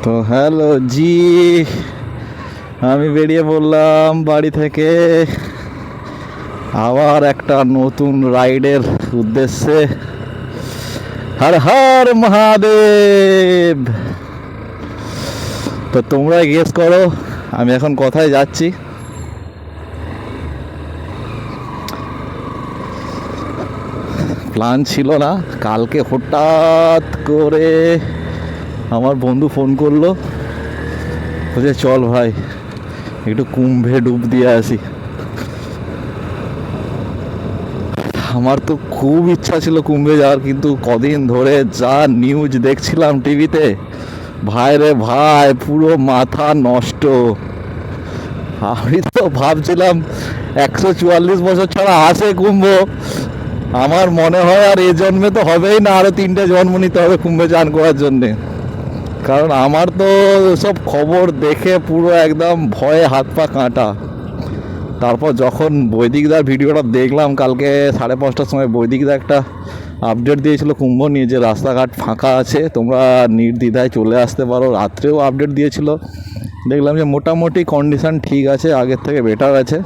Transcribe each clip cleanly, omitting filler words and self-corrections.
তো হ্যালো জি, আমি বেরিয়ে পড়লাম বাড়ি থেকে আবার একটা নতুন রাইডের উদ্দেশ্যে। হর হর মহাদেব। তো তোমরা গেস করো আমি এখন কোথায় যাচ্ছি। প্ল্যান ছিল না, কালকে হঠাৎ করে আমার বন্ধু ফোন করলো, বলছে চল ভাই একটু কুম্ভে ডুব দিয়ে আসি। আমার তো খুব ইচ্ছা ছিল কুম্ভে যাওয়ার, কিন্তু কদিন ধরে যা নিউজ দেখছিলাম টিভিতে, ভাই রে ভাই পুরো মাথা নষ্ট। আমি তো ভাবছিলাম 144 বছর ছাড়া আসে কুম্ভ। আমার মনে হয় আর এ জন্মে তো হবেই না, আরো 3টে জন্ম নিতে হবে কুম্ভে চান করার জন্যে। কারণ আমার তো সব খবর দেখে পুরো একদম ভয়ে হাত পা কাঁটা। তারপর যখন বৈদিকদার ভিডিওটা দেখলাম কালকে 5:30টার সময়, বৈদিকদা একটা আপডেট দিয়েছিল কুম্ভ নিয়ে, যে রাস্তাঘাট ফাঁকা আছে, তোমরা নির্দ্বিধায় চলে আসতে পারো। রাত্রেও আপডেট দিয়েছিল, দেখলাম যে মোটামুটি কন্ডিশান ঠিক আছে, আগের থেকে বেটার আছে।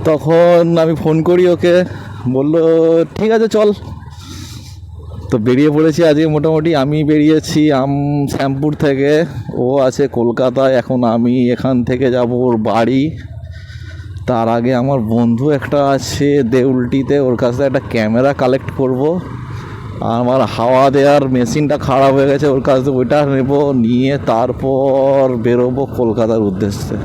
তখন আমি ফোন করি ওকে, বললো ঠিক আছে চল। তো বেরিয়ে পড়েছি আজকে। মোটামুটি আমি বেরিয়েছি শ্যামপুর থেকে, ও আছে কলকাতায়। এখন আমি এখান থেকে যাব ওর বাড়ি। তার আগে আমার বন্ধু একটা আছে দেউলটিতে, ওর কাছ থেকে একটা ক্যামেরা কালেক্ট করব। আমার হাওয়া দেওয়ার মেশিনটা খারাপ হয়ে গেছে, ওর কাছ থেকে ওইটা নেব, নিয়ে তারপর বেরোবো কলকাতার উদ্দেশ্যে।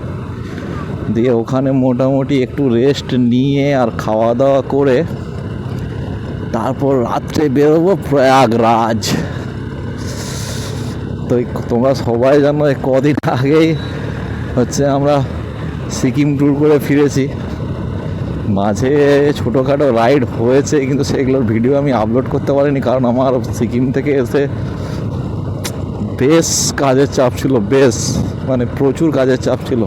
দিয়ে ওখানে মোটামুটি একটু রেস্ট নিয়ে আর খাওয়া দাওয়া করে তারপর রাত্রে বেরোবো প্রয়াগরাজ। তো তোমরা সবাই জানো কদিন আগেই আমরা সিকিম ট্যুর করে ফিরেছি। মাঝে ছোটোখাটো রাইড হয়েছে, কিন্তু সেগুলোর ভিডিও আমি আপলোড করতে পারিনি, কারণ আমার সিকিম থেকে এসে বেশ কাজের চাপ ছিল, বেশ মানে প্রচুর কাজের চাপ ছিল।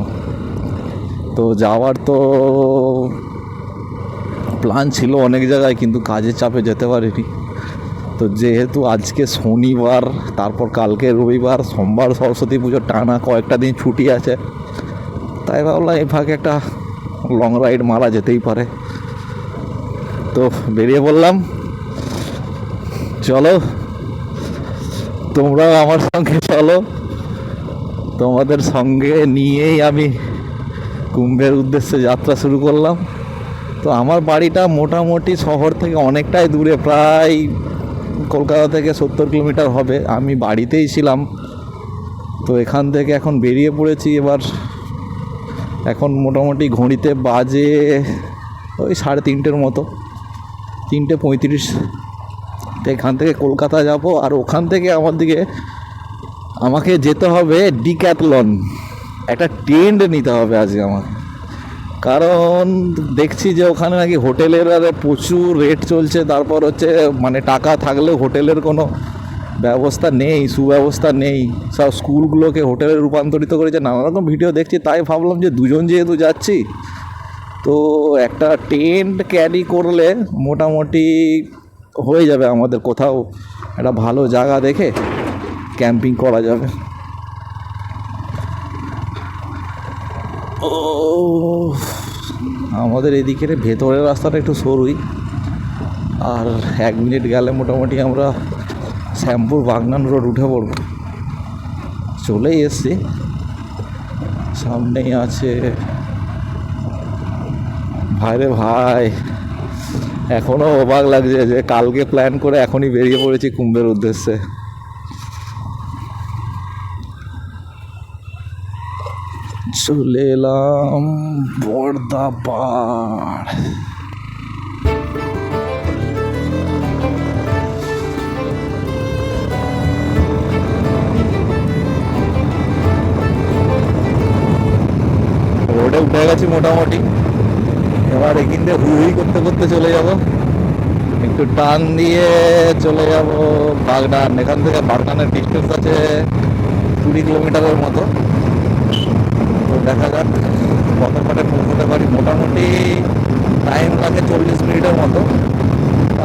তো যাওয়ার তো প্ল্যান ছিল অনেক জায়গায়, কিন্তু কাজের চাপে যেতে পারিনি। তো যেহেতু আজকে শনিবার, তারপর কালকে রবিবার, সোমবার সরস্বতী পুজো, টানা কয়েকটা দিন ছুটি আছে, তাই ভাবলাম এই ফাঁকে একটা লং রাইড মারা যেতেই পারে। তো বেরিয়ে পড়লাম, চলো তোমরাও আমার সঙ্গে চলো। তোমাদের সঙ্গে নিয়েই আমি কুম্ভের উদ্দেশ্যে যাত্রা শুরু করলাম। তো আমার বাড়িটা মোটামুটি শহর থেকে অনেকটাই দূরে, প্রায় কলকাতা থেকে 70 কিলোমিটার হবে। আমি বাড়িতেই ছিলাম। তো এখান থেকে এখন বেরিয়ে পড়েছি। এখন মোটামুটি ঘড়িতে বাজে ওই 3:30 মতো, 3:35। তো এখান থেকে কলকাতা যাব, আর ওখান থেকে আমাকে যেতে হবে ডিক্যাথলন। একটা টেন্ট নিতে হবে আজকে আমাকে, কারণ দেখছি যে ওখানে নাকি হোটেলের আর প্রচুর রেট চলছে। তারপর মানে টাকা থাকলেও হোটেলের কোনো ব্যবস্থা নেই, সুব্যবস্থা নেই। সব স্কুলগুলোকে হোটেলে রূপান্তরিত করেছে, নানা রকম ভিডিও দেখছি। তাই ভাবলাম যে দুজন যেহেতু যাচ্ছি, তো একটা টেন্ট ক্যারি করলে মোটামুটি হয়ে যাবে আমাদের। কোথাও একটা ভালো জায়গা দেখে ক্যাম্পিং করা যাবে। ও আমাদের এদিকের ভেতরের রাস্তাটা একটু সরুই, আর 1 মিনিট গেলে মোটামুটি আমরা শ্যামপুর বাগনান রোড উঠে পড়ব। চলেই এসছি, সামনেই আছে। ভাইরে ভাই, এখনও অবাক লাগছে যে কালকে প্ল্যান করে এখনই বেরিয়ে পড়েছি কুম্ভের উদ্দেশ্যে। চলে এলাম বর্দাপাড়। রোডে উঠে গেছি মোটামুটি। এবার এখান থেকে হুই করতে করতে চলে যাব, একটু টান দিয়ে চলে যাব বাগনান। এখান থেকে বাগনানের ডিস্টেন্স আছে 20 কিলোমিটারের মতো। তো দেখা যাক কতক্ষণে পৌঁছতে পারি। মোটামুটি টাইম লাগে 40 মিনিটের মতো।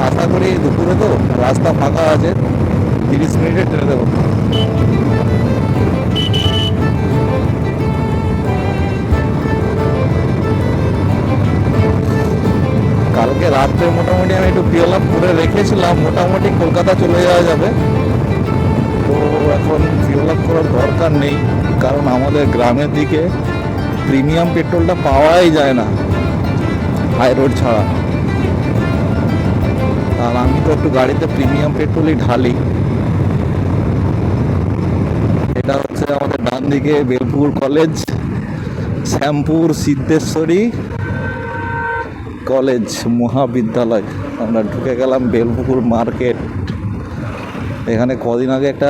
আশা করি দুপুরে তো রাস্তা ফাঁকা আছে, 30 মিনিটে ছেড়ে দেবো। কালকে রাত্রে মোটামুটি আমি একটু ফিউল আপ করে রেখেছিলাম, মোটামুটি কলকাতা চলে যাওয়া যাবে। তো এখন ফিউল আপ করার দরকার নেই, কারণ আমাদের গ্রামের দিকে প্রিমিয়াম পেট্রোলটা পাওয়াই যায় না হাই রোড ছাড়া। আর আমি তো একটু গাড়িতে প্রিমিয়াম পেট্রোলই ঢালি। এটা হচ্ছে আমাদের ডান দিকে বেলপুর কলেজ, শ্যামপুর সিদ্ধেশ্বরী কলেজ মহাবিদ্যালয়। আমরা ঢুকে গেলাম বেলপুকুর মার্কেট। এখানে কদিন আগে একটা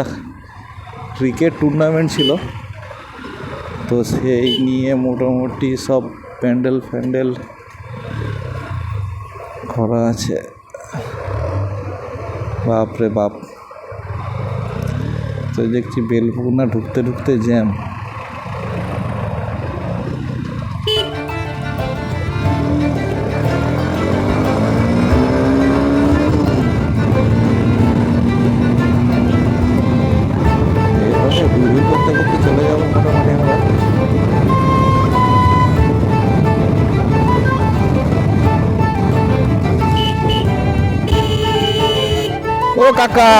ক্রিকেট টুর্নামেন্ট ছিল, তো সেই নিয়ে মোটামুটি সব প্যান্ডেল ফ্যান্ডেল করা আছে। বাপরে বাপ, তো দেখছি বেলপুকুর না ঢুকতে ঢুকতে জ্যাম। রিভিউ করতে করতে চলে যাবো মোটামুটি আমরা। ও কাকা,